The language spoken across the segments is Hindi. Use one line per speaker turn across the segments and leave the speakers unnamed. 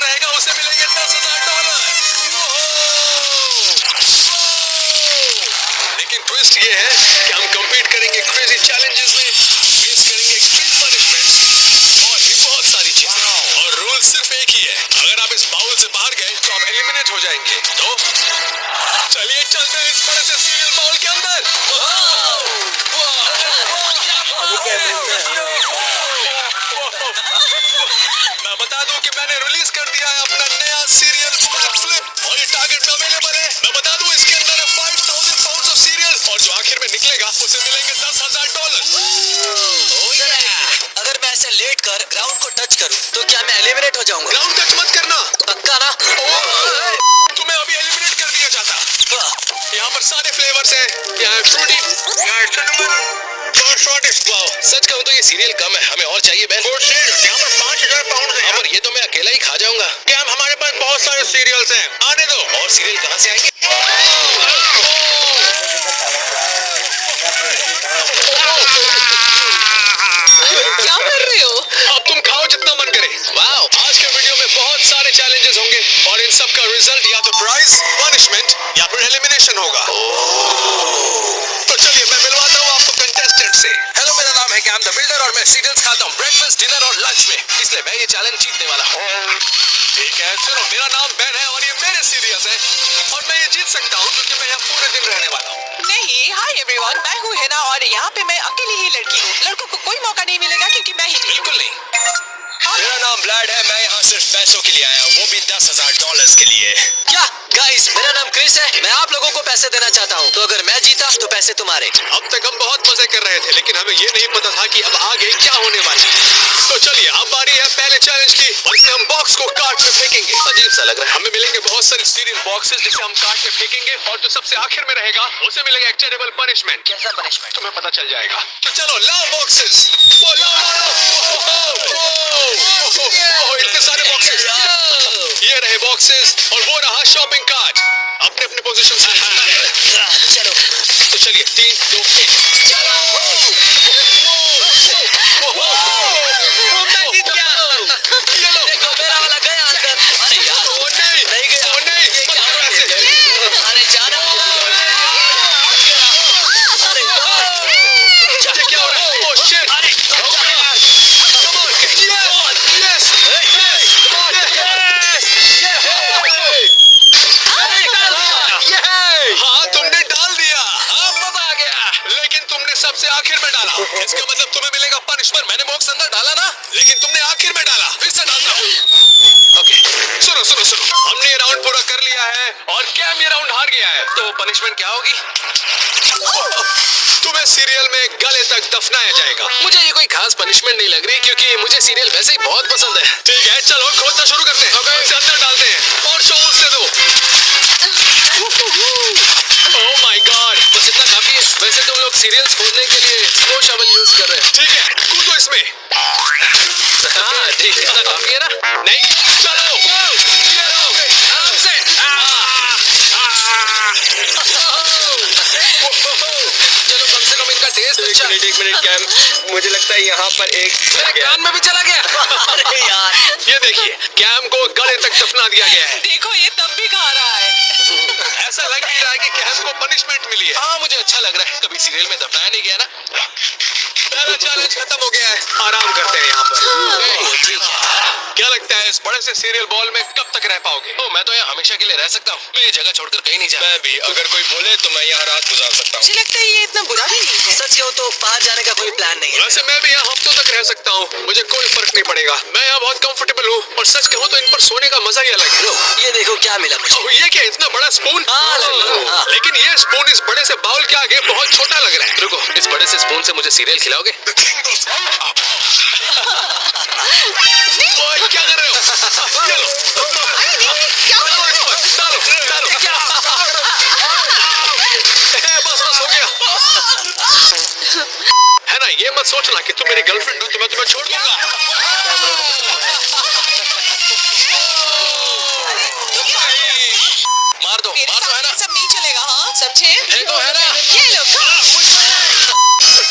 रहेगा उसे मिलेंगे $10,000। लेकिन ट्विस्ट ये है कि हम compete करेंगे क्रेजी चैलेंजेस में, फेस करेंगे एक्सट्रीम पनिशमेंट्स और भी बहुत सारी चीजें। और रूल सिर्फ एक ही है, अगर आप इस बाउल से बाहर गए तो आप एलिमिनेट हो जाएंगे। तो चलिए चलते हैं इस बड़े से सीरियल बाउल के अंदर। मैं बता दूं कि मैंने रिलीज कर दिया है अपना नया सीरियल बैकफ्लिप और ये टारगेट में अवेलेबल है। मैं बता दूं इसके अंदर है 5,000 पाउंड्स ऑफ सीरियल और जो आखिर में निकलेगा उसे मिलेंगे $10,000।
अगर मैं ऐसे लेट कर ग्राउंड को टच करूं तो क्या मैं एलिमिनेट हो जाऊंगा?
ग्राउंड टच मत करना,
पक्का ना?
तुम्हें अभी एलिमिनेट कर दिया जाता। यहाँ पर सारे फ्लेवर्स हैं, यहाँ फ्रूटी, यहाँ cinnamon, और shortest। वाओ, सच कहूँ तो ये सीरियल कम है, हमें और चाहिए बहन। यहाँ पर 5,000 पाउंड है, पर ये तो मैं अकेला ही खा जाऊंगा। क्या हमारे पास बहुत सारे सीरियल्स हैं, आने दो। और सीरियल कहाँ से आएंगे?
क्या कर रहे हो?
अब तुम खाओ जितना मन करे। वाओ, आज के वीडियो में बहुत सारे चैलेंजेस होंगे और इन सब का रिजल्ट या तो प्राइज, पनिशमेंट या फिर एलिमिनेशन होगा। तो चलिए मैं मिलवाता हूँ आपको कंटेस्टेंट से। हेलो, मेरा नाम है कैम द बिल्डर और मैं सीरियल्स खाता हूँ ब्रेकफास्ट, डिनर और लंच में, इसलिए मैं ये चैलेंज जीतने वाला हूँ। ठीक है, सुनो, मेरा नाम बेन है और ये मेरे सीरियल्स है और मैं ये जीत सकता हूँ क्योंकि मैं यहाँ पूरे दिन रहने वाला हूँ।
नहीं, हाय एवरीवन, मैं हूँ हैना और यहाँ पे मैं अकेली ही लड़की हूँ। लड़कों को कोई मौका नहीं मिलेगा क्योंकि मैं ही
बिल्कुल नहीं। मेरा नाम ब्लैड है, मैं यहाँ सिर्फ पैसों के लिए आया हूँ, वो भी $10,000 के लिए।
क्या गाइस, मेरा नाम क्रिस है, मैं आप लोगों को पैसे देना चाहता हूँ, तो अगर मैं जीता तो पैसे तुम्हारे।
अब तक हम बहुत मजे कर रहे थे लेकिन हमें ये नहीं पता था कि अब आगे क्या होने वाला है। तो चलिए अब बारी है पहले चैलेंज की और इसमें हम बॉक्स को कार्ट में फेंकेंगे। अजीब सा लग रहा है। हमें मिलेंगे बहुत सारे सीरियल बॉक्सेस जिसे हम कार्ट में फेंकेंगे और जो सबसे आखिर में रहेगा उसे मिलेगा एक टेरेबल पनिशमेंट।
कैसा पनिशमेंट?
तुम्हें पता चल जाएगा। तो चलो लाओ बॉक्सेस, इतने सारे बॉक्सेस। ये रहे बॉक्सेस और वो रहा शॉपिंग कार्ट। अपने अपने पोजीशन से
चलो
तो चलिए 3, 2, 1 चलो।
मैं जीत गया। देखो मेरा वाला गया अंदर। अरे यार,
ओ नहीं,
नहीं गया।
ओ नहीं, मत करो ऐसे।
अरे जाना। अरे
ये क्या हो रहा है? Oh shit!
अरे
Come on! Yes! हाँ, तुमने डाल दिया। हाँ, मजा आ गया। लेकिन तुमने सबसे आखिर में डाला, इसका मतलब तुम्हें मिलेगा पनिशमेंट। मैंने बॉक्स अंदर डाला ना, लेकिन तुमने आखिर में डाला। फिर से डालता हूँ। ओके, सुनो सुनो सुनो, हमने ये राउंड पूरा कर लिया है और कैम ये राउंड हार गया है। तो पनिशमेंट क्या होगी? तुम्हें सीरियल में गले तक दफनाया जाएगा। मुझे ये कोई खास पनिशमेंट नहीं लग रही क्योंकि मुझे सीरियल वैसे ही बहुत पसंद है। ठीक है, चलो खोदना शुरू करते हैं। इसे अंदर डालते हैं और शॉवल से दो। ओह माय गॉड, बस इतना काफी है। वैसे तुम लोग सीरियल्स खोदने के लिए स्लो शॉवल यूज कर रहे हैं। ठीक है, कूदो इसमें। हाँ ठीक है, इतना काफी है ना? नहीं, चलो ये लो, आराम से। चलो कम से कम इनका टेस्ट अच्छा।
एक मिनट कैम, मुझे लगता है यहाँ पर एक
मेरे कान में भी चला गया।
अरे यार,
ये देखिए, कैम को गले तक दफना दिया गया है।
देखो ये तब भी खा रहा है।
ऐसा लग नहीं रहा है कि कैम को पनिशमेंट मिली है। हाँ, मुझे अच्छा लग रहा है, कभी सीरियल में दफनाया नहीं गया ना। पहला चैलेंज खत्म हो गया है, आराम करते हैं यहाँ पर।
ठीक है।
क्या लगता है इस बड़े से सीरियल बॉल में कब तक रह पाओगे? ओ, मैं तो यहाँ हमेशा के लिए रह सकता हूँ। मैं ये जगह छोड़कर कहीं नहीं जाऊँ।
मैं भी, अगर कोई बोले तो मैं यहाँ रात गुजार सकता हूँ।
मुझे लगता है ये इतना बुरा भी नहीं है।
सच कहूँ तो बाहर जाने का कोई प्लान नहीं है।
वैसे मैं भी यहाँ हफ्तों तक रह सकता हूँ, मुझे कोई फर्क नहीं पड़ेगा। मैं यहाँ बहुत कंफर्टेबल हूँ और सच कहूँ तो इन पर सोने का मजा ही अलग है।
ये देखो क्या मिला मुझे।
ओह, ये क्या इतना बड़ा स्पून?
हाँ, हाँ।
लेकिन ये स्पून इस बड़े से बाउल के आगे बहुत छोटा लग रहा है। रुको, इस बड़े से स्पून से मुझे सीरियल खिलाओगे? ओए, क्या कर रहे हो? ये लो।
अरे नहीं, क्या हो रहा है?
डालो, डालो। बस हो गया। है ना, ये मत सोचना कि तुम मेरी गर्लफ्रेंड हो तो मैं तुम्हें छोड़ दूंगा। मार दो
मेरे
है
साथ
ना?
ये सब नहीं चलेगा, हाँ समझे?
फेंको, है ना?
ये लो,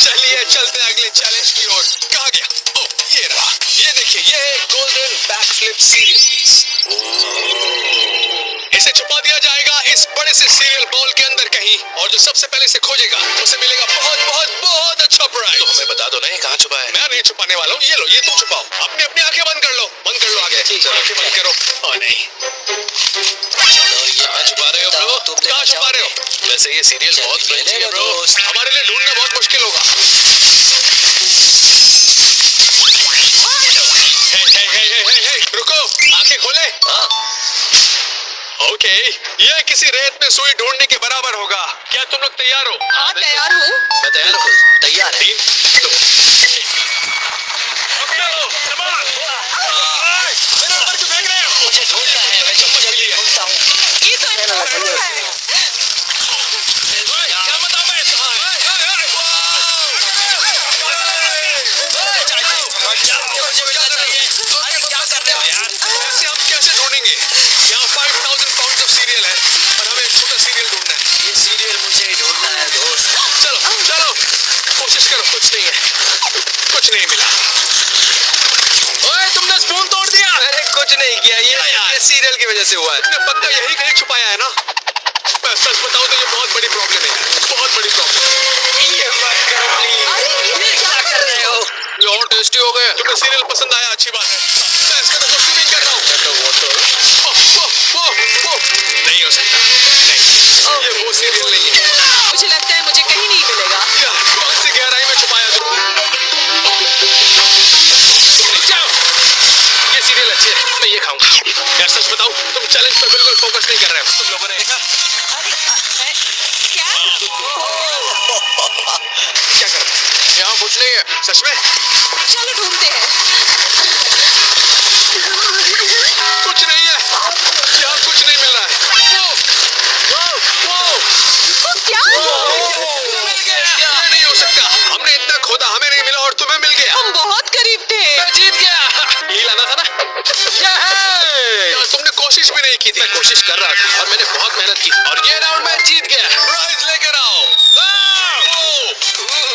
चलिए चलते हैं अगले चैलेंज की ओर। कहाँ गया? ओह, ये रहा। ये देखिए, ये है गोल्डन बैकफ्लिप फेवरेट सीरियल इसे छुपा दिया जाएगा इस बड़े से सीरियल बॉल के अंदर कहीं, और जो सबसे पहले इसे खोजेगा उसे मिलेगा बहुत बहुत बहुत अच्छा प्राइज।
तो हमें बता दो ना ये कहाँ छुपा है।
मैं नहीं छुपाने वाला हूँ, ये लो, ये तुम छुपाओ। अपनी अपनी आंखें बंद कर लो, बंद कर लो आगे, आंखें बंद करो। ओ नहीं,
चलो ये
कहाँ छुपा रहे हो ब्रो? कहाँ छुपा रहे हो? वैसे ये सीरियल बहुत फ्रेंची है ब्रो, हमारे लिए ढूंढना बहुत मुश्किल होगा। हे, रुको, आंखें खोले।
हाँ
ओके, ये किसी रेत में सुई ढूंढने के बराबर होगा। क्या तुम लोग तैयार हो?
हाँ तैयार हूँ।
मैं तैयार हूँ। तैयार है।
3, 2
मुझे ढूंढना है, मैं जल्दी ढूंढता हूँ।
ये तो impossible है।
ऐसे हम कैसे ढूंढेंगे? यहाँ 5000 पाउंड ऑफ सीरियल है और हमें एक छोटा सीरियल ढूंढना है।
ये सीरियल मुझे ही ढूंढना है दोस्त।
चलो चलो, कोशिश करो। कुछ नहीं है, कुछ नहीं मिला। ओए, तुमने स्पून तोड़ दिया।
मैंने कुछ नहीं किया, ये सीरियल की वजह से हुआ है।
तुमने पक्का यही कहीं छुपाया है ना? मैं सच बताऊं तो ये बहुत बड़ी प्रॉब्लम है, बहुत बड़ी प्रॉब्लम।
ये मत करो प्लीज।
अरे ये
क्या कर रहे हो?
ये और टेस्टी हो गए। तुम्हें सीरियल पसंद आया, अच्छी बात है। मैं इसके अंदर स्विमिंग कर रहा हूँ। नहीं हो सकता, नहीं, ये वो सीरियल नहीं है।
मुझे लगता है मुझे कहीं नहीं मिलेगा।
यार, कौन सी गहराई में छुपाया तुम? जाओ। ये सीरियल अच्छी है, मैं ये खाऊंगा। यार सच बताऊं, तुम चैलेंज पर बिल्कुल फोकस नहीं कर रहे हो। तुम लोगों ने देखा
क्या?
क्या कर रहे हो? यहाँ कुछ नहीं है, सच में
चलो ढूंढते हैं।
कुछ नहीं है। यहाँ कुछ नहीं मिल रहा है।
क्या?
ये नहीं हो सकता। हमने इतना खोदा, हमें नहीं मिला और तुम्हें मिल गया।
हम बहुत करीब थे।
मैं जीत गया। ये लाना था ना? यार, तुमने कोशिश भी नहीं की थी। मैं कोशिश कर रहा था और मैंने बहुत मेहनत की और ये राउंड मैं जीत गया। प्राइज लेकर आओ।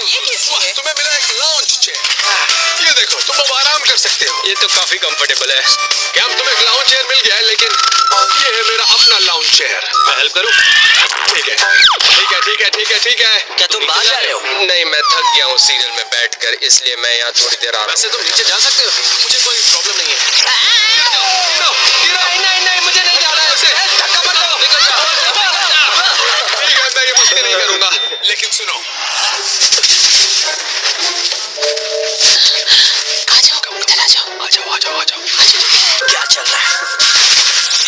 ये किसकी है?
तुम्हें मिला एक लाउंज चेयर। ये देखो, तुम अब आराम कर सकते हो।
ये तो काफी कंफर्टेबल है।
क्या तुम्हें एक लाउंज चेयर मिल गया है, लेकिन ये है मेरा अपना लाउंज चेयर।
मैं हेल्प करूं?
ठीक है, ठीक है, ठीक है, ठीक है, ठीक है।
क्या तुम बाहर जा रहे हो?
नहीं, मैं थक गया हूँ सीरियल में बैठकर, इसलिए मैं यहाँ थोड़ी देर आ रहा
वैसे तुम नीचे जा सकते हो, मुझे कोई प्रॉब्लम नहीं है।
नहीं, मुझे नहीं जाना है।
ऐसे
धक्का मत दो।
निकल जाओ। ठीक है, मैं ये मस्ती नहीं करूंगा, लेकिन सुनो,
आ जाओ, इधर आ जाओ।
आ जाओ, आ जाओ, आ जाओ।
क्या चल रहा है?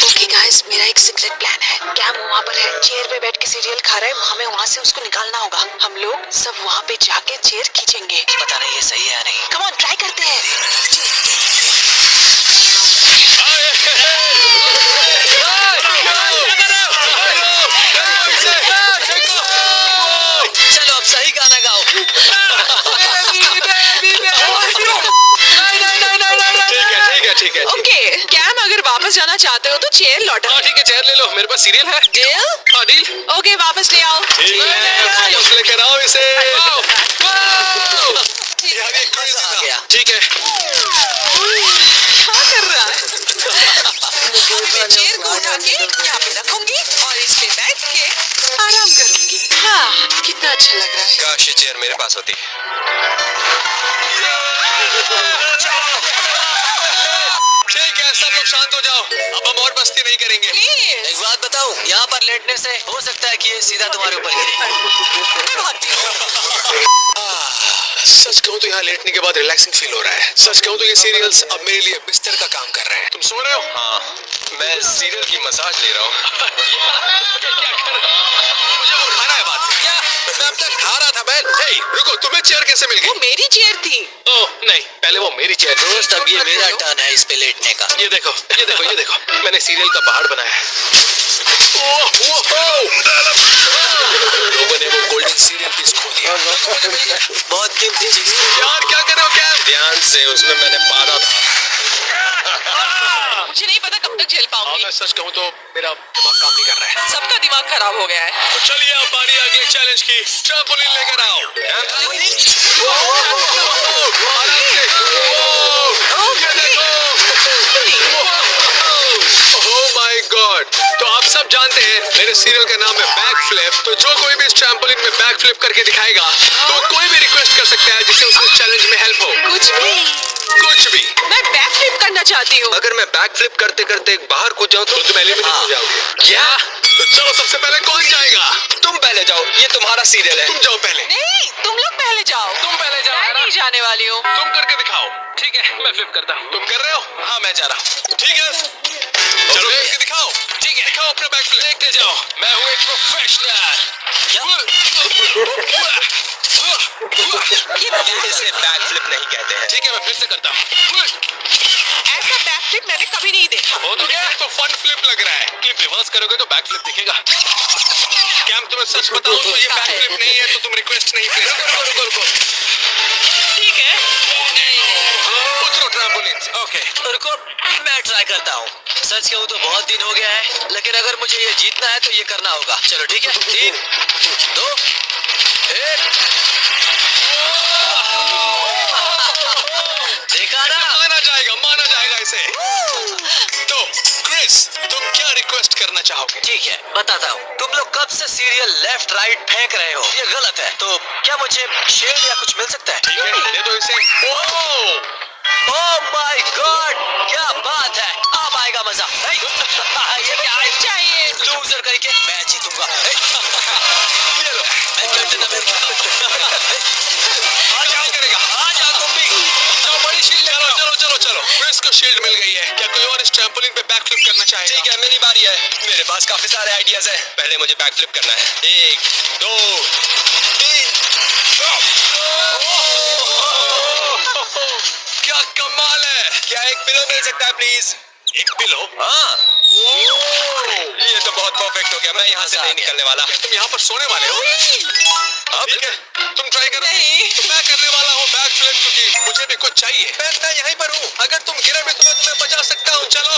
ओके गाइस, मेरा एक सीक्रेट प्लान है। कैम वहाँ पर है, चेयर पे बैठ के सीरियल खा रहा है। हमें वहाँ से उसको निकालना होगा। हम लोग सब वहाँ पे जाके चेयर खींचेंगे।
पता नहीं ये सही है या नहीं।
कम ऑन, ट्राई करते हैं।
चलो अब सही गाना गाओ।
ठीक है, ठीक है।
ओके, कैम अगर वापस जाना चाहते हो तो चेयर लौटा।
हाँ ठीक है, चेयर ले लो, मेरे पास सीरियल है।
डील?
हाँ, डील।
ओके, वापस ले आओ।
ठीक है, वापस लेकर आओ इसे। यार, ये crazy
आ
था।
गया।
ठीक है,
क्या कर रहा है? मैं चेयर को उठा के यहाँ पे रखूंगी और इस पे बैठ के आराम करूंगी। हाँ, कितना अच्छा लग रहा है।
काश ये चेयर मेरे पास होती।
ठीक है, सब लोग शांत हो जाओ। अब हम और मस्ती नहीं करेंगे।
प्लीज।
एक बात बताऊं, यहाँ पर लेटने से हो सकता है कि ये सीधा तुम्हारे ऊपर गिरे।
सच कहूँ तो यहाँ लेटने के बाद रिलैक्सिंग फील हो रहा है। सच कहूँ तो ये सीरियल्स अब मेरे लिए बिस्तर का काम कर रहे हैं। तुम सो रहे हो?
हाँ, मैं सीरियल की मसाज ले रहा हूँ।
क्या कर रहे हो? मुझे वो उठाना है बाद में। क्या? मैं अब तक खा रहा था बैल। हे, रुको, तुम्हें चेयर कैसे मिल
वो
गई?
मेरी चेयर थी।
ओह नहीं, पहले वो मेरी चेयर थी।
दोस्त अब ये मेरा टर्न है इस पे लेटने का।
ये देखो, ये देखो, ये देखो, मैंने सीरियल का पहाड़ बनाया है। ओह, लोगों ने वो गोल्डन सीरियल पीस खो दिया।
बहुत कीमती चीज है।
यार क्या कर रहे हो? क्या
ध्यान से, उसमें मैंने पाला था।
मुझे नहीं पता कब तक झेल पाऊंगी।
मैं सच कहूँ तो मेरा दिमाग काम नहीं कर रहा है।
सबका दिमाग खराब हो गया है।
तो चलिए अब बारी आ गई चैलेंज की। ट्रैम्पोलिन लेकर आओ। आराम से। ये देखो। जानते हैं मेरे सीरियल का नाम है बैक फ्लिप, तो जो कोई भी इस ट्रैम्पोलिन में बैक फ्लिप करके दिखाएगा तो कोई भी रिक्वेस्ट कर सकता है जिससे उस चैलेंज में हेल्प हो। कुछ भी।
मैं बैक फ्लिप करना चाहती हूँ।
अगर मैं बैक फ्लिप करते करते बाहर कूद जाऊं तो
तुम एलिमिनेट हो जाओगे।
क्या?
तो चलो सबसे पहले कौन जाएगा?
तुम पहले जाओ, ये तुम्हारा सीरियल है।
तुम जाओ पहले।
नहीं, तुम लोग पहले जाओ।
तुम पहले जाओ,
मैं
है ना?
नहीं जाने वाली हूँ।
तुम करके दिखाओ।
ठीक है, मैं फ्लिप करता हूँ।
तुम कर रहे हो?
हाँ, मैं जा रहा हूँ।
ठीक है, चलो करके दिखाओ।
ठीक है,
दिखाओ अपना बैक फ्लिप।
देखते जाओ, मैं हूँ एक प्रोफेशनल।
इसे बैक फ्लिप नहीं कहते हैं।
ठीक है, मैं फिर से करता हूँ।
ऐसा बैक फ्लिप मैंने कभी नहीं देखा।
हो तो गया, तो फन फ्लिप लग रहा है।
क्लिप रिवर्स करोगे तो बैक फ्लिप दिखेगा।
क्या तुम्हें सच बताऊं तो ये बैक फ्लिप नहीं है, तो तुम रिक्वेस्ट नहीं प्लेस करो।
रुको।
ठीक है।
उतरो ट्रैम्पोलिन से।
ओके, रुको, मैं ट्राई करता हूँ। सच कहूँ तो बहुत दिन हो गया है, लेकिन अगर मुझे ये जीतना है तो ये करना होगा। चलो ठीक है, 3, 2, 1। देखा ना?
माना जाएगा इसे। तो क्रिस, तुम क्या रिक्वेस्ट करना चाहोगे?
ठीक है, बताता हूँ। तुम लोग कब से सीरियल लेफ्ट राइट फेंक रहे हो? ये गलत है। तो क्या मुझे शेड या कुछ मिल सकता है?
ठीक है, दे दो इसे।
ओह माय गॉड, क्या बात है! अब आएगा मजा। ये क्या है?
चाहिए।
लूजर करके मैं जीतूंगा। ये लो, मैं कैप्टन अमेरिका। आ जाओ तुम भी। जाओ, बड़ी शील्ड लेकर आओ।
चलो। क्रिस को शील्ड मिल गई है। क्या कोई और इस ट्रैम्पोलिन पे बैक फ्लिप करना चाहेगा?
ठीक है, मेरी बारी है। मेरे पास काफी सारे आइडियाज हैं। पहले मुझे बैक फ्लिप करना है। 1, 2, 3।
क्या कमाल है।
क्या एक पिलो मिल सकता है प्लीज?
एक पिलो?
हाँ, ये तो बहुत परफेक्ट हो गया। मैं यहाँ से नहीं निकलने वाला।
क्या तुम यहाँ पर सोने वाले हो?
अब
ठीक है, तुम ट्राई करो।
नहीं।
मैं करने वाला हूँ बैक फ्लिप, क्योंकि मुझे भी कुछ चाहिए।
मैं यहीं पर हूँ। अगर तुम गिरे भी तो मैं तुम्हें बचा सकता हूँ।
चलो।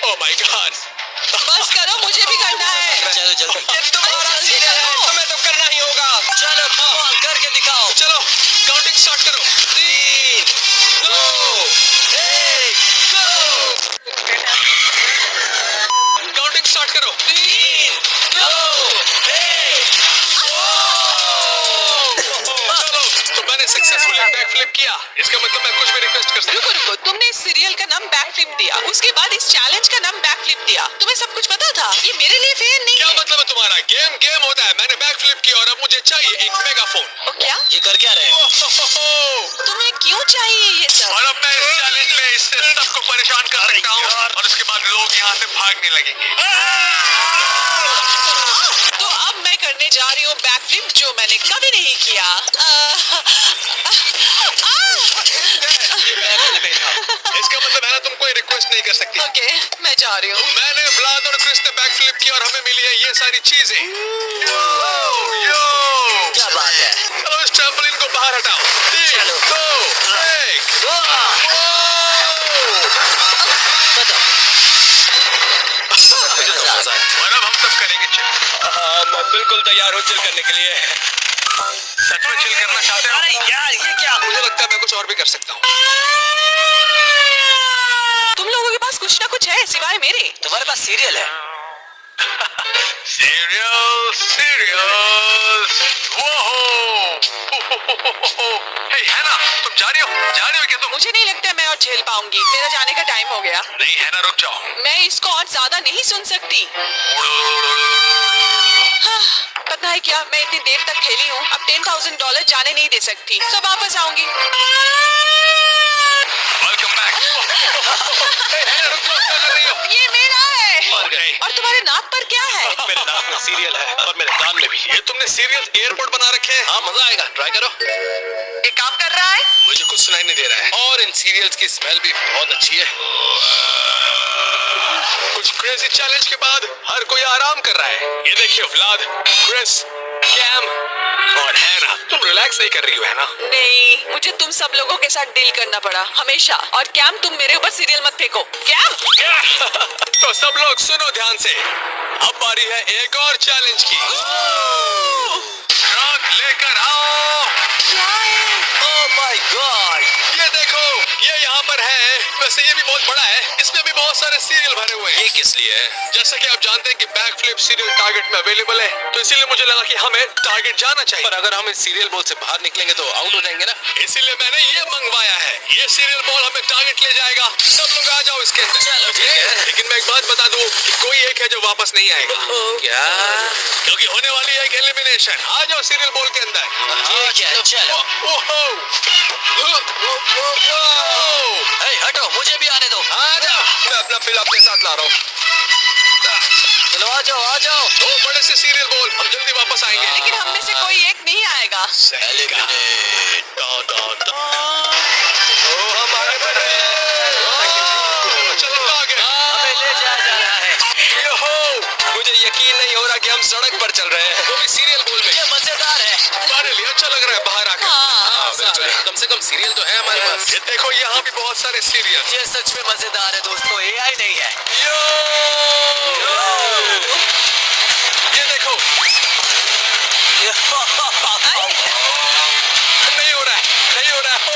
Oh my God.
बस करो, मुझे भी करना है।
चलो जल्दी।
ये तुम्हारा
जल्दी
सीरियल है,
करो।
तुम्हें तो करना ही होगा।
चलो, come on, करके दिखाओ।
चलो काउंटिंग स्टार्ट करो।
3, 2, 1, go!
काउंटिंग स्टार्ट करो।
3, 2, 1।
चलो, तो मैंने सक्सेसफुली बैक फ्लिप किया। इसका मतलब मैं कुछ भी रिक्वेस्ट कर सकता हूँ।
रुको, तुमने इस सीरियल का नाम बैक फ्लिप दिया, उसके बाद इस चैलेंज का नाम बैक फ्लिप दिया। तुम्हें सब कुछ पता था? ये मेरे लिए फेयर नहीं
क्या
है।
मतलब है तुम्हारा? गेम होता है। मैंने बैक फ्लिप किया और अब मुझे चाहिए एक मेगाफोन।
ओ क्या?
ये कर क्या रहे हो?
तुम्हें क्यों चाहिए ये सब?
और अब मैं इस चैलेंज में इससे सबको परेशान कर सकता हूँ और उसके बाद लोग यहाँ से भागने लगेंगे।
तो अब मैं करने जा रही हूँ बैक फ्लिप, जो मैंने कभी नहीं किया।
इसका मतलब है ना, तुम कोई रिक्वेस्ट नहीं कर सकती।
ओके, मैं जा रही हूँ।
मैंने, व्लाद और क्रिस ने बैक फ्लिप किया और हमें मिली है ये सारी चीजें। यो
क्या बात है?
चलो इस ट्रैम्पोलिन को बाहर हटाओ। 3,
चलो।
2, 1।
बताओ।
और अब हम सब करेंगे चिल।
हाँ, मैं बिल्कुल तैयार हूँ चिल करने के लिए।
सच में चिल करना चाहते हो?
अरे यार, ये क्या?
मुझे लगता है मैं कुछ और भी कर सकता हूँ।
तुम लोगों के पास कुछ ना कुछ है सिवाय मेरे।
तुम्हारे पास सीरियल है?
सीरियल। हे है ना, तुम जा रही हो क्या तुम?
मुझे नहीं लगता मैं और झेल पाऊंगी। मेरा जाने का टाइम हो गया।
नहीं है ना, रुक जाओ।
मैं इसको और ज्यादा नहीं सुन सकती। हाँ, पता है क्या, मैं इतनी देर तक खेली हूँ, अब $10,000 जाने नहीं दे सकती। सब वापस आऊंगी।
Welcome back. रुक जाओ, क्या कर रही हो?
ये मेरा है।
मर गई।
और तुम्हारे नाक पर क्या है?
मेरे नाक में सीरियल है और मेरे कान में भी। ये तुमने सीरियल एयरपोर्ट बना रखे हैं?
हाँ, मजा आएगा। ट्राई करो।
ये काम कर रहा है?
मुझे कुछ सुनाई नहीं दे रहा है और इन सीरियल्स की स्मेल भी बहुत अच्छी है। कुछ क्रेजी चैलेंज के बाद हर कोई आराम कर रहा है। ये देखिए व्लाद, क्रिस, कैम और हैना, तुम रिलैक्स नहीं कर रही हो है ना?
नहीं, मुझे तुम सब लोगों के साथ डील करना पड़ा हमेशा। और कैम, तुम मेरे ऊपर सीरियल मत फेंको। कैम!
तो सब लोग सुनो ध्यान से। अब बारी है एक और चैलेंज की। ट्रक लेकर आओ।
क्या है?
Oh my God!
ये देखो, ये यहाँ पर है। वैसे ये भी बहुत बड़ा है, इसमें भी बहुत बहुत सारे सीरियल भरे हुए हैं।
ये किस लिए है?
जैसा कि आप जानते हैं कि बैक फ्लिप सीरियल टारगेट में अवेलेबल है, तो इसीलिए मुझे लगा कि हमें टारगेट जाना चाहिए।
पर अगर हम इस सीरियल बॉल से बाहर निकलेंगे तो आउट हो जाएंगे ना।
इसीलिए मैंने ये मंगवाया है। ये सीरियल बॉल हमें टारगेट ले जाएगा। सब लोग आ जाओ इसके अंदर।
चलो, ठीक है।
लेकिन मैं एक बात बता दूं कि कोई एक है जो वापस नहीं आएगा,
क्या?
क्योंकि होने वाली है एक एलिमिनेशन। आ जाओ सीरियल बॉल के अंदर।
ठीक है, चलो। हटो, मुझे भी आने दो।
आ जाओ।
मैं अपना बिल अपने साथ ला रहा हूँ।
चलो आ जाओ, आ जाओ।
दो बड़े से सीरियल बॉल, हम जल्दी वापस आएंगे।
लेकिन हम में से कोई एक नहीं आएगा।
एलिमिनेट।
हम आगे बढ़ रहे हैं। चलो आगे।
हमें ले जाया जा रहा है।
योहो,
मुझे यकीन नहीं हो रहा कि हम सड़क पर चल रहे हैं।
वो भी सीरियल बॉल में।
ये मजेदार है।
हमारे लिए अच्छा लग रहा है बाहर आकर।
हाँ,
बिल्कुल। कम से कम सीरियल तो है हमारे पास।
ये देखो, यहाँ भी बहुत सारे सीरियल।
ये सच में मजेदार है दोस्तों, AI नहीं है।
ये देखो, नहीं हो रहा है, नहीं हो रहा है। ओ,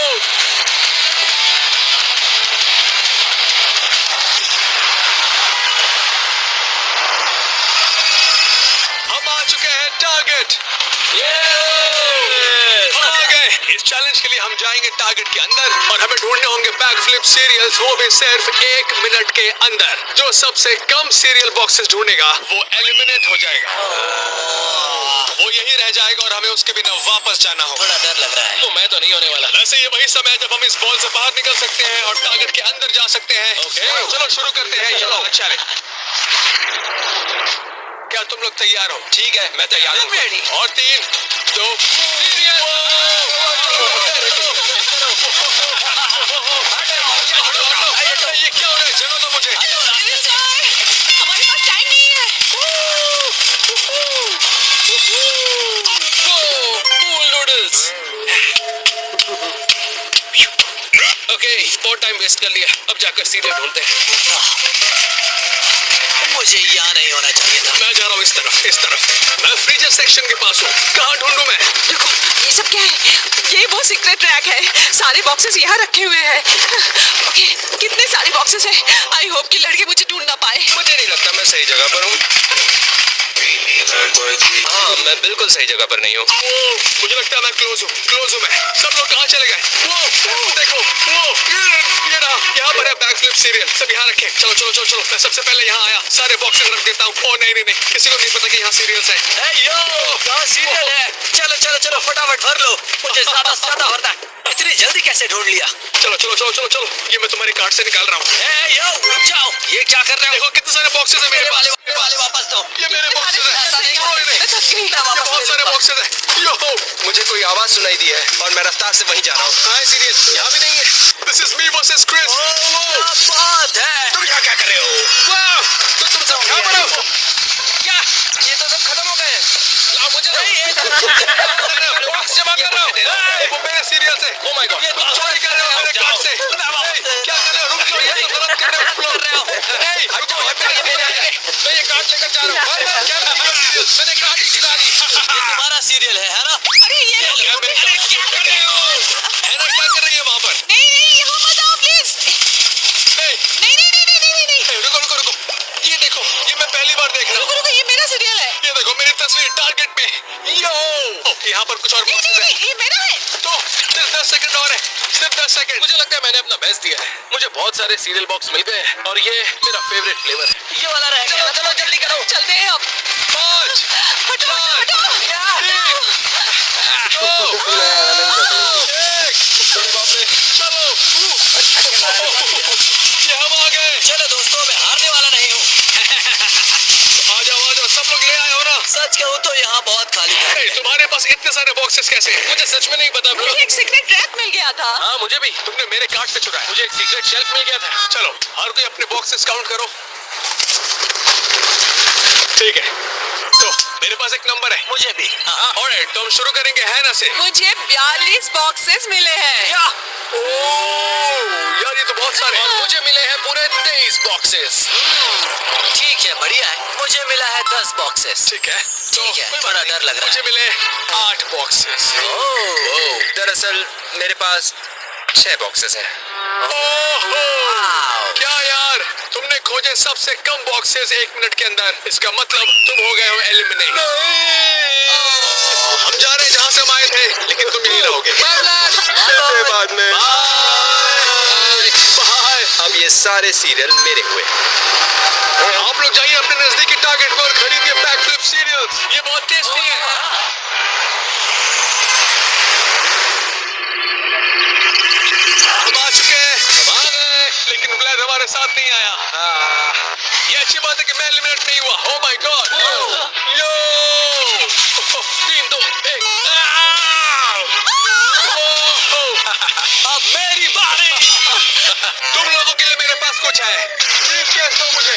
हम आ चुके हैं टारगेट। हम आ गए। इस चैलेंज के लिए हम जाएंगे टारगेट के अंदर और हमें ढूंढने होंगे बैक फ्लिप सीरियल्स, वो भी सिर्फ 1 मिनट के अंदर। जो सबसे कम सीरियल बॉक्सेस ढूंढेगा वो एलिमिनेट हो जाएगा। वो यही रह जाएगा और हमें उसके बिना वापस जाना होगा।
थोड़ा डर लग रहा है।
तो मैं तो नहीं होने वाला।
वैसे ये वही समय है जब हम इस बॉल से बाहर निकल सकते हैं और टारगेट के अंदर जा सकते हैं।
ओके।
चलो शुरू करते हैं ये वाला चैलेंज। क्या तुम लोग तैयार हो?
ठीक है, मैं तैयार हूँ।
Ready.
और 3, 2, ये क्या हो रहा है? चलो तो मुझे।
हमारे पास टाइम नहीं है।
Cool noodles. ओके, बहुत टाइम वेस्ट कर लिया। अब जाकर सीरियल ढूंढते हैं।
मुझे यहाँ नहीं होना चाहिए था।
मैं जा रहा हूँ इस तरफ, इस तरफ। मैं फ्रीजर सेक्शन के पास हूँ। कहाँ ढूंढूं मैं?
देखो, ये सब क्या है? ये वो सीक्रेट ट्रैक है। सारे बॉक्सेस यहाँ रखे हुए हैं। ओके, कितने सारे बॉक्सेस हैं। आई होप कि लड़के मुझे ढूंढ ना पाए।
मुझे नहीं लगता मैं सही जगह पर हूँ। हाँ, मैं बिल्कुल सही जगह पर नहीं हूँ।
मुझे लगता है मैं क्लोज हूँ मैं। सब लोग कहाँ चले गए? देखो, ये रहा, यहाँ पर है बैक फ्लिप सीरियल। सब यहाँ रखे। चलो चलो चलो चलो, मैं सबसे पहले यहाँ आया। सारे बॉक्सेस रख देता हूँ। ओ नहीं नहीं नहीं, किसी को नहीं पता कि यहाँ सीरियल्स हैं।
कहाँ सीरियल है? चलो चलो चलो, फटाफट भर लो। मुझे ज्यादा से ज्यादा भरना है। इतनी जल्दी कैसे ढूंढ लिया?
चलो चलो चलो चलो चलो, ये मैं तुम्हारे कार्ड से निकाल रहा हूँ।
रुक जाओ। ये क्या कर रहे हो?
देखो कितने सारे बॉक्सेस हैं मेरे पास।
वाले वापस दो।
ये मेरे बॉक्सेस हैं।
ऐसा नहीं।
छोड़ो इन्हें।
मैं थक गई।
ये बहुत सारे बॉक्सेस हैं। यो,
मुझे कोई आवाज सुनाई दी है और मैं रफ्तार से वहीं जा रहा हूँ। हाँ, सीरियल यहाँ भी नहीं है।
This is me versus Chris.
बात है।
तुम यहाँ क्या कर रहे हो? वाह, तो तुम सब यहाँ पर हो? क्या? ये तो सब खत्म हो गए। लाओ मुझे दो। बॉक्स जमा कर रहा हूँ।
वो मेरे सीरियल से।
Oh my God.
ये तुम चोरी कर रहे हो मेरे कार्ड से। क्या कर रहे हो? रुक जाओ, ये तो गलत कर रहे हो। नहीं,
हट जाओ, ये मेरे मैं ये कार्ड लेकर जा रहा हूँ। क्या मैंने कार्ड ही गिरा दी।
ये तुम्हारा सीरियल है ना?
अरे ये लोग
क्या मेरे कार्ड
क्या कर रहे हो?
है ना, क्या कर रही है वहाँ पर?
नहीं नहीं, यहाँ मत आओ प्लीज।
नहीं,
नहीं नहीं नहीं नहीं नहीं नहीं।
रुको रुको रुको। ये देखो, ये मैं पहली बार देख रहा हूँ।
रुको रुको, ये मेरा सीरियल है।
ये देखो मेरी तस्वीर टारगेट पे। यो, यहाँ पर कुछ और
नहीं
बॉक्सेस
नहीं
हैं।
नहीं, ये मेरा है।
तो सिर्फ 10 सेकंड और है। सिर्फ 10 सेकंड।
मुझे लगता है मैंने अपना बेस्ट दिया है। मुझे बहुत सारे सीरियल बॉक्स मिल गए हैं और ये मेरा फेवरेट फ्लेवर है।
ये वाला रहेगा।
चलो चलो जल्दी करो।
चलते हैं अब।
5,
हटो हटो हटो।
2, 1, चलो। ये हम आ गए।
चलो दोस्तों, मैं हारने वाला नहीं हूँ।
आ जाओ, सब लोग ले आए हो ना?
सच कहूँ तो यहाँ बहुत खाली है।
ए, तुम्हारे पास इतने सारे बॉक्सेस कैसे हैं?
मुझे सच में नहीं पता ब्रो।
मुझे एक सीक्रेट ट्रैक मिल गया था।
हाँ, मुझे भी।
तुमने मेरे कार्ड से चुराया।
मुझे एक सीक्रेट शेल्फ मिल गया था।
चलो, हर कोई अपने बॉक्सेस काउंट करो। ठीक है, तो मेरे पास एक नंबर है।
मुझे भी।
हाँ, ऑलराइट, तो हम शुरू करेंगे है ना से।
मुझे 42 बॉक्सेस मिले हैं।
क्या? ओह, यार ये तो बहुत सारे
और
हैं।
मुझे मिले हैं पूरे 23 बॉक्सेस।
ठीक है, बढ़िया है। मुझे मिला है 10 बॉक्सेस।
ठीक है, तो
ठीक है,
कोई बात
थोड़ा
नहीं।
डर लग रहा है।
मुझे मिले 8 बॉक्सेस।
ओह,
दरअसल मेरे पास 6 बॉक्सेस हैं।
ओहो! क्या यार, तुमने खोजे सबसे कम बॉक्सेस 1 मिनट के अंदर। इसका मतलब तुम हो गए हो एलिमिनेट। हम जा रहे हैं जहाँ से हम आए थे, लेकिन तुम यहीं रहोगे। मिलते हैं बाद में। बाय।
अब ये सारे सीरियल मेरे हुए।
आप लोग जाइए अपने नजदीकी टारगेट पर और खरीदिए बैकफ्लिप सीरियल्स। ये बहुत टेस्टी है। हम आ चुके हैं, हम आ गए, लेकिन ब्लैड हमारे साथ नहीं आया। ये अच्छी बात है कि मैं एलिमिनेट नहीं हुआ। Oh my God. यो 3 2 1। अब मेरी बारी। तुम लोगों के लिए मेरे पास कुछ है। ब्रीफकेस दो मुझे।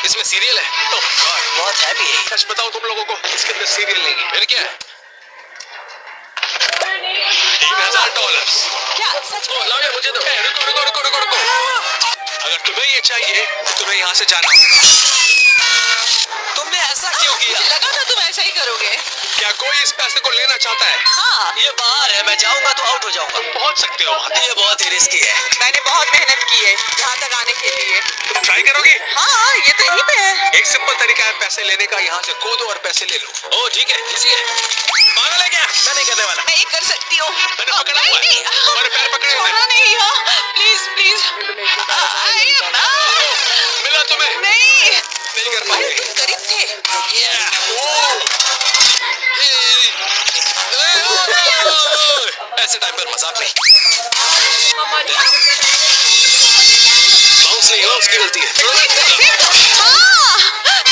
इसमें सीरियल है।
Oh God,
बहुत हैवी है।
सच बताओ तुम लोगों को, इसके अंदर सीरियल नहीं है। फिर क्या है? $3000।
क्या सच में?
लाओ ये मुझे दो। रुको। अगर तुम्हें ये चाहिए तो तुम्हें यहाँ से जाना होगा।
तुमने ऐसा क्यों किया?
मुझे लगा था तुम ऐसा ही करोगे।
क्या कोई इस पैसे को लेना चाहता है?
हाँ,
ये बाहर है, मैं जाऊंगा तो आउट हो जाऊंगा।
तुम पहुँच सकते हो वहाँ तक।
ये बहुत ही रिस्की है।
मैंने बहुत मेहनत की है यहाँ तक आने के लिए।
तुम ट्राई करोगे?
हाँ, ये तो यहीं पे है।
एक सिंपल तरीका है पैसे लेने का। यहाँ से कूदो और पैसे ले लो।
ओ ठीक है, इजी है।
पागल है क्या?
मैं नहीं करने वाला।
मैं ये कर सकती हूँ।
मैंने पकड़ा हुआ है।
नहीं,
तुम्हारे पैर पकड़े हुए हैं।
छोड़ना नहीं। Please please.
मिला तुम्हें?
नहीं,
नहीं कर पाए।
तुम करीब थे।
ऐसे टाइम पर मजाक नहीं।
बाउंस नहीं हुआ, उसकी गलती है।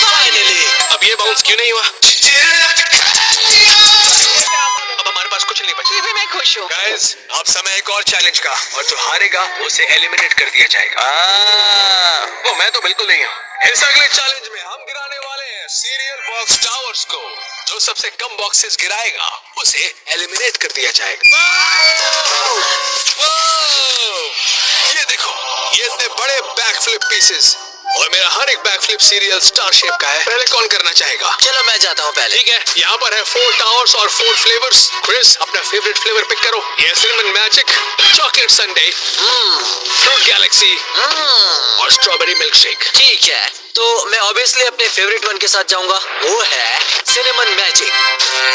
फाइनली।
अब ये बाउंस क्यों नहीं हुआ? अब हमारे पास कुछ नहीं बचा।
फिर भी मैं खुश हूँ।
गाइस, अब समय एक और चैलेंज का, और जो हारेगा उसे एलिमिनेट कर दिया जाएगा। वो मैं तो बिल्कुल नहीं हूँ। इस अगले चैलेंज में हम गिराने वाले हैं सीरियल बॉक्स टावर्स को। जो सबसे कम बॉक्सेस गिराएगा उसे एलिमिनेट कर दिया जाएगा। ये देखो, ये इतने बड़े बैकफ्लिप पीसेस, और मेरा हर एक बैकफ्लिप सीरियल स्टार शेप का है। पहले कौन करना चाहेगा?
चलो मैं जाता हूँ पहले।
ठीक है, यहाँ पर है 4 टावर्स और 4 फ्लेवर्स। क्रिस, अपना फेवरेट फ्लेवर पिक करो। ये cinnamon magic, chocolate Sunday, fruit Galaxy और स्ट्रॉबेरी मिल्क शेक।
ठीक है, तो मैं ऑब्वियसली अपने फेवरेट वन के साथ जाऊंगा। वो है सिनेमन मैजिक।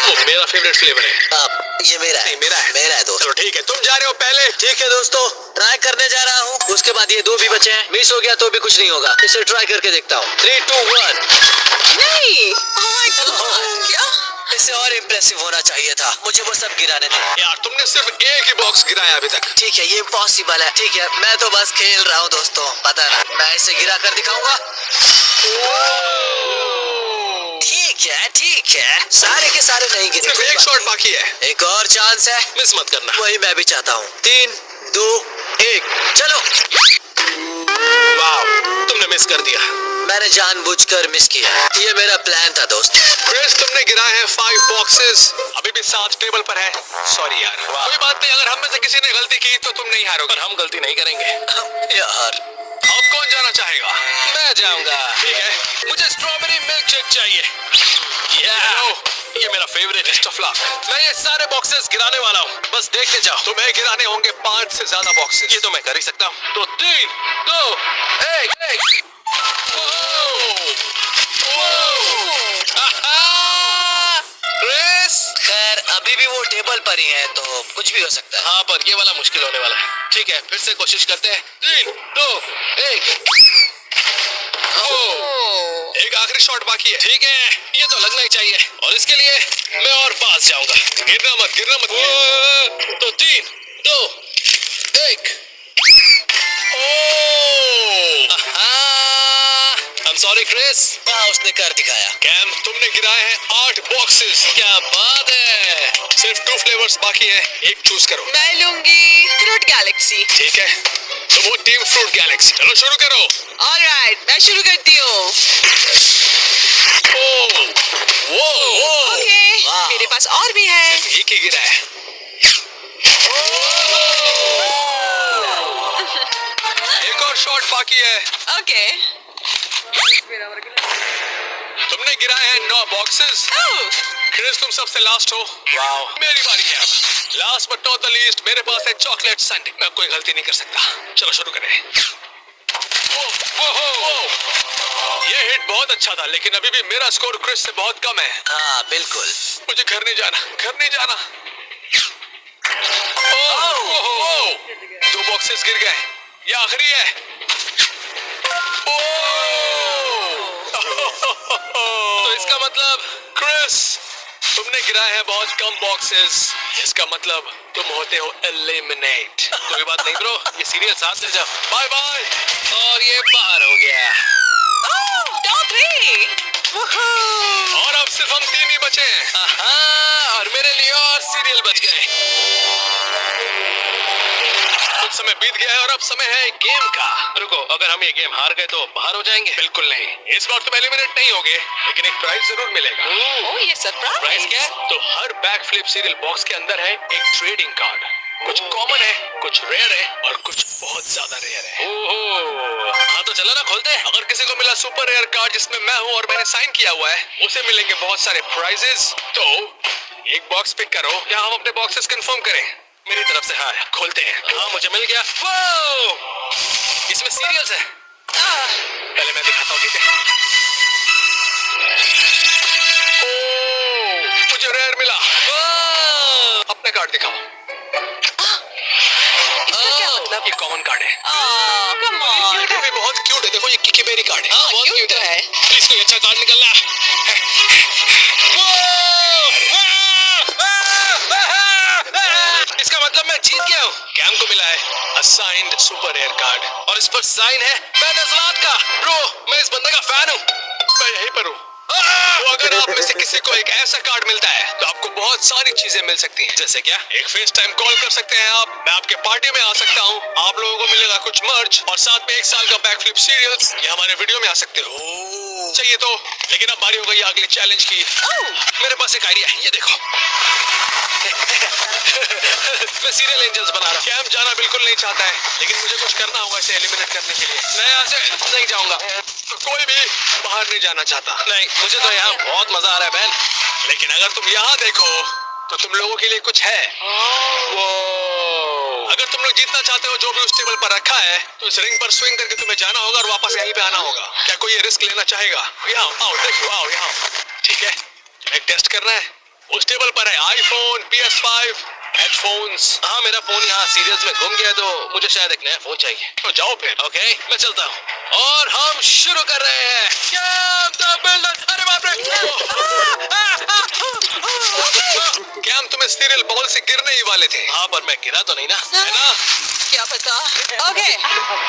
वो मेरा फेवरेट फ्लेवर है।
अब ये मेरा है।
नहीं, मेरा है।
मेरा है दोस्त।
चलो ठीक है, तुम जा रहे हो पहले।
ठीक है दोस्तों, ट्राई करने जा रहा हूँ। उसके बाद ये 2 भी बचे हैं। मिस हो गया तो भी कुछ नहीं होगा। इसे ट्राई करके देखता हूँ। 3 2 1।
नहीं, oh my God, क्या?
इसे और इम्प्रेसिव होना चाहिए था। मुझे वो सब गिराने थे।
यार, तुमने सिर्फ एक ही बॉक्स गिराया अभी तक।
ठीक है, ये इम्पॉसिबल है। ठीक है, मैं तो बस खेल रहा हूँ दोस्तों, पता ना। मैं इसे गिरा कर दिखाऊंगा। ठीक है, सारे के सारे नहीं गिरे।
सिर्फ एक शॉट बाकी है।
एक और चांस है।
मिस मत करना।
वही मैं भी चाहता हूँ। 3 2 1 चलो।
वाह, तुमने मिस कर दिया।
मैंने जानबूझकर मिस किया। ये मेरा प्लान था दोस्त।
क्रिस, तुमने गिराए हैं 5 बॉक्सेस। अभी भी 7 टेबल पर है। सॉरी यार। कोई बात नहीं, अगर हम में से किसी ने गलती की तो तुम नहीं हारोगे। पर हम गलती नहीं करेंगे।
यार,
अब कौन जाना चाहेगा?
मैं जाऊंगा।
ठीक है,
मुझे स्ट्रॉबेरी मिल्क शेक चाहिए।
ये मेरा फेवरेट है। Stuff luck.
मैं ये सारे बॉक्सेस गिराने वाला हूँ, बस देखते जाओ।
तुम्हें गिराने होंगे 5 से ज्यादा बॉक्सेस।
ये तो मैं कर ही सकता हूँ।
तो 3 2 1। क्रिस,
खैर अभी भी वो टेबल पर ही है, तो कुछ भी हो सकता है।
हाँ, पर ये वाला मुश्किल होने वाला है। ठीक है, फिर से कोशिश करते हैं। 3 2 1। एक आखिरी शॉट बाकी है। ठीक है, ये तो लगना ही चाहिए, और इसके लिए मैं और पास जाऊंगा। गिरना मत। तो 3 2 1। I'm sorry Chris.
हाँ, उसने कर दिखाया।
कैम, तुमने गिराए हैं 8 बॉक्सेस।
क्या बात है।
सिर्फ 2 फ्लेवर्स बाकी है। एक चूज करो।
मैं लूंगी फ्रूट गैलेक्सी।
ठीक है, तो वो टीम फ्रूट गैलेक्सी। चलो शुरू करो।
ऑलराइट, मैं शुरू करती हूँ। ओके,
वाह।
मेरे पास और भी है।
एक ही गिरा है। एक और शॉट बाकी है।
ओके।
तुमने गिराए हैं 9 बॉक्सेस। क्रिस, तुम सबसे लास्ट हो।
वाओ।
मेरी बारी है अब। Last but not the least मेरे पास है चॉकलेट सैंडविच। मैं कोई गलती नहीं कर सकता। चलो शुरू करें। ये हिट बहुत अच्छा था, लेकिन अभी भी मेरा स्कोर क्रिस से बहुत कम है।
हाँ बिल्कुल।
मुझे घर नहीं जाना, घर नहीं जाना। दो बॉक्सेस गिर गए, ये आखिरी है। तो इसका मतलब क्रिस, तुमने गिराए हैं बहुत कम बॉक्सेस। इसका मतलब तुम होते हो एलिमिनेट। कोई बात नहीं ब्रो, ये सीरियल साथ ले जाओ। Bye bye.
और ये बाहर हो गया।
टॉप 3।
और अब सिर्फ हम 3 ही बचे हैं।
हाँ, और मेरे लिए और सीरियल बच गए।
कुछ समय बीत गया है और अब समय है गेम का।
रुको, अगर हम ये गेम हार गए तो बाहर हो जाएंगे?
बिल्कुल नहीं, इस बार तुम एलिमिनेट नहीं होगे, लेकिन एक प्राइज जरूर मिलेगा।
ओह ये सरप्राइज।
प्राइज क्या है? तो her back flip serial box के अंदर है एक ट्रेडिंग कार्ड। कुछ कॉमन है, कुछ रेयर है और कुछ बहुत ज्यादा रेयर है।
ओहो, हाँ तो चलो ना खोलते हैं।
अगर किसी को मिला सुपर रेयर कार्ड जिसमें मैं हूँ और मैंने साइन किया हुआ है, उसे मिलेंगे बहुत सारे प्राइजेस। तो एक बॉक्स पिक करो या हम अपने बॉक्सेस कंफर्म करें।
मेरी तरफ से हाँ, खोलते हैं। हाँ मुझे मिल गया। वो इसमें सीरियल्स है।
पहले मैं दिखाता हूँ, ठीक है? ओह, मुझे रेयर मिला। अपना कार्ड दिखाओ।
इसका क्या मतलब?
ये कॉमन कार्ड है।
Come on.
ये भी बहुत क्यूट है। देखो ये किकी बेरी कार्ड है।
हाँ बहुत
क्यूट
क्यूट
तो
है।
है।
प्लीज कोई अच्छा कार्ड निकलना।
इसका मतलब मैं जीत गया हूँ।
कैम को मिला है असाइंड सुपर रेयर कार्ड।
और इस पर साइन है मैं नजलात का। ब्रो, मैं इस बंदे का फैन हूँ।
मैं यहीं पर हूँ। तो अगर आप में से किसी को एक ऐसा कार्ड मिलता है तो आपको बहुत सारी चीजें मिल सकती हैं।
जैसे क्या?
एक फेस टाइम कॉल कर सकते हैं आप, मैं आपके पार्टी में आ सकता हूँ, आप लोगों को मिलेगा कुछ मर्च और साथ में 1 साल का बैक फ्लिप सीरियल्स। ये हमारे वीडियो में आ सकते हो। चाहिए तो, लेकिन अब बारी हो गई अगले चैलेंज की।
मेरे पास एक आइडिया है, ये देखो। मैं सीरियल एंजल्स बना रहा हूँ।
कैम जाना बिल्कुल नहीं चाहता है, लेकिन मुझे कुछ करना होगा इसे एलिमिनेट करने के लिए।
मैं यहाँ से नहीं जाऊंगा।
तो कोई भी बाहर नहीं जाना चाहता।
नहीं, मुझे तो यहाँ बहुत मजा आ रहा है बहन।
लेकिन अगर तुम यहाँ देखो तो तुम लोगों के लिए कुछ है। वो अगर तुम लोग जीतना चाहते हो जो भी उस टेबल पर रखा है, तो इस रिंग पर स्विंग करके तुम्हें जाना होगा और वापस यहीं पे आना होगा। क्या कोई ये रिस्क लेना चाहेगा? यहाँ आओ, देखो, आओ यहाँ। ठीक है, एक टेस्ट करना है। उस टेबल पर है आईफोन, PS5, हेडफोन्स।
हाँ, मेरा फोन यहाँ सीरियल्स में घूम गया तो मुझे शायद एक नया फोन चाहिए।
तो जाओ फिर।
ओके, मैं चलता हूँ और हम शुरू कर रहे हैं। Cam the builder. अरे बाप रे।
कैम तुम्हें सीरियल बॉल से गिरने ही वाले थे।
हाँ, पर मैं गिरा तो नहीं ना, है ना?
क्या पता। ओके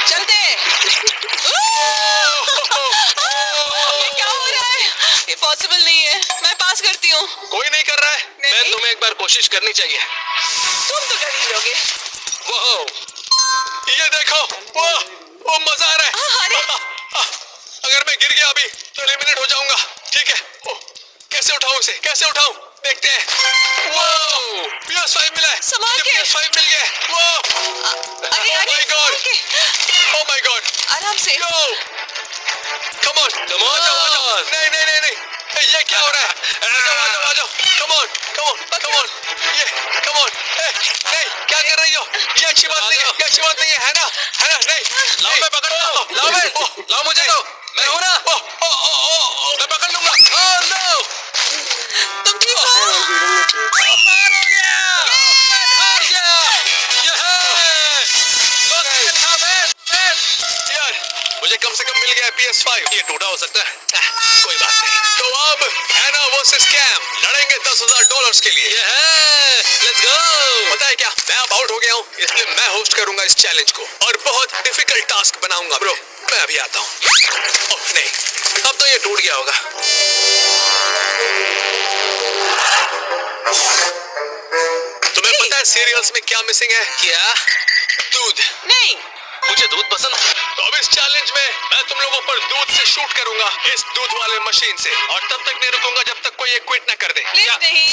चलते हैं। ये क्या हो रहा है? ये पॉसिबल नहीं है। मैं पास करती हूँ।
कोई नहीं कर रहा है।
मैं तुम्हें एक बार कोशिश करनी चाहिए।
तुम तो कर ही लोगे।
वो
ये देखो, वो मजा आ रहा है।
अरे
अगर मैं गिर गया अभी तो एलिमिनेट हो जाऊंगा। ठीक है, कैसे उठाऊं इसे, कैसे उठाऊं? देखते हैं। वो PS5 मिला है।
संभाल
मुझे
के।
PS5 मिल गया। वो
अरे
Oh my God.
संभाल के।
Oh my God.
आराम से।
Yo. Come on.
Come on.
आ जाओ। नहीं नहीं नहीं नहीं, ये क्या हो रहा है? आ जाओ। Come on. Come on. ये come on. नहीं, क्या कर रही हो? ये अच्छी बात नहीं है। ये अच्छी बात नहीं है ना? है ना? नहीं।
लाओ, मैं पकड़ता हूँ। लाओ मैं, लाओ मुझे तो। मैं हूँ ना। मैं पकड़ लूंगा। ओह नो,
तुम ठीक हो?
पार हो गया। मैं हार गया।
यार, मुझे कम से कम मिल गया है PS5।
ये टूटा हो सकता है।
कोई बात नहीं। तो अब हैना वर्सेस कैम लड़ेंगे $10,000 के लिए।
Let's go.
पता है क्या, मैं अब आउट हो गया हूँ, इसलिए मैं होस्ट करूंगा इस चैलेंज को और बहुत डिफिकल्ट टास्क बनाऊंगा। ब्रो, मैं अभी आता हूँ। ओह नहीं,
अब तो ये टूट गया होगा।
तुम्हें पता है सीरियल्स में क्या मिसिंग है?
क्या?
दूध।
नहीं।
मुझे दूध पसंद है।
तो अब इस चैलेंज में मैं तुम लोगों पर दूध से शूट करूंगा, इस दूध वाले मशीन से, और तब तक नहीं रुकूंगा जब तक कोई ये क्विट ना कर दे।
प्लीज
क्या?
नहीं।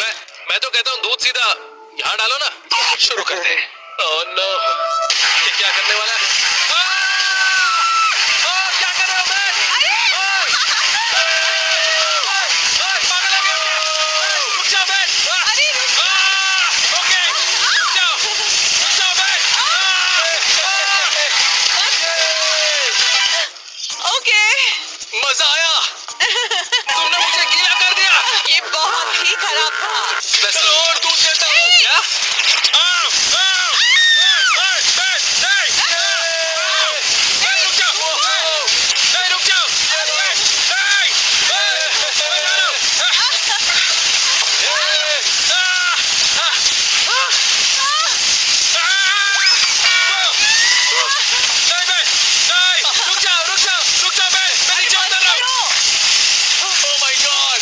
मैं तो कहता हूँ दूध सीधा यहाँ डालो ना।
शुरू करते हैं।
ओह नो, ये क्या करने वाला है? क्या कर रहे हो मैं? पागल हो गया? रुक जा मैं। ओके।
जाएंगे।
मजा आया।
तुमने मुझे गीला कर दिया।
ये बहुत ही खराब था।
चलो और दूध देता हूँ।
क्या? रुक जाओ।
Oh my God!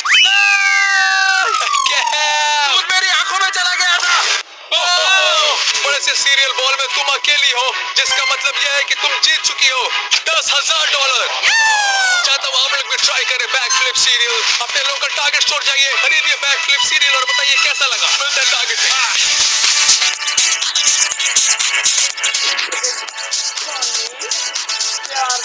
कैप!
दूध मेरी आंखों में चला गया था।
बड़े से सीरियल बॉल में तुम अकेली हो, जिसका मतलब यह है कि तुम जीत चुकी हो $10,000। चाहता हूँ आप लोग भी ट्राई करें बैक फ्लिप सीरियल। अपने लोकल टारगेट स्टोर जाइए, खरीदिए बैक फ्लिप सीरियल और बताइए कैसा लगा। मिलते हैं टारगेट पे।
प्यार